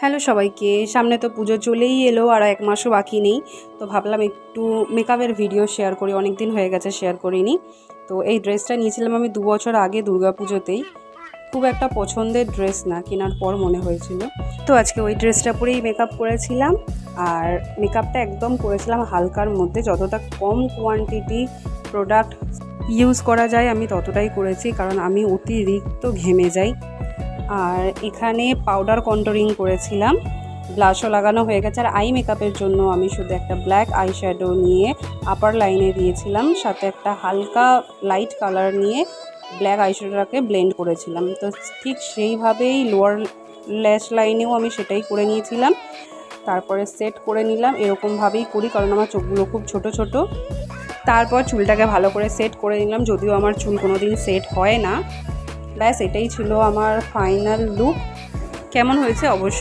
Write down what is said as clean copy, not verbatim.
Hello সবাইকে, সামনে তো পুজো চলেই এলো আর 1 মাসও বাকি নেই। তো ভাবলাম একটু মেকআপের ভিডিও শেয়ার করি, অনেক দিন হয়ে গেছে শেয়ার করিনি। তো এই ড্রেসটা নিয়েছিলাম আমি 2 বছর আগে দুর্গাপুজোতেই। খুব একটা পছন্দের ড্রেস না, কেনার পর মনে হয়েছিল। তো আজকে ওই ড্রেসটা পরেই মেকআপ করেছিলাম। আর মেকআপটা একদম করেছিলাম হালকার মধ্যে, যতটা কম কোয়ান্টিটি প্রোডাক্ট ইউজ করা যায় আমি ততটাই করেছি, কারণ আমি অতিরিক্ত ঘেমে যাই। আর এখানে পাউডার কন্টুরিং করেছিলাম, ব্লাশও লাগানো হয়ে গেছে। আর আই মেকআপের জন্য আমি শুধু একটা ব্ল্যাক আই শ্যাডো নিয়ে আপার লাইনে দিয়েছিলাম, সাথে একটা হালকা লাইট কালার নিয়ে ব্ল্যাক আই শ্যাডোটাকে ব্লেন্ড করেছিলাম। তো ঠিক সেইভাবেই লোয়ার ল্যাশ লাইনেও আমি সেটাই করে নিয়েছিলাম। তারপরে সেট করে নিলাম, এরকমভাবেই করি কারণ আমার চোখগুলো খুব ছোট ছোট। তারপর চুলটাকে ভালো করে সেট করে নিলাম, যদিও আমার চুল কোনো দিন সেট হয় না। ব্যাস এটাই ছিল আমার ফাইনাল লুক। কেমন হয়েছে অবশ্যই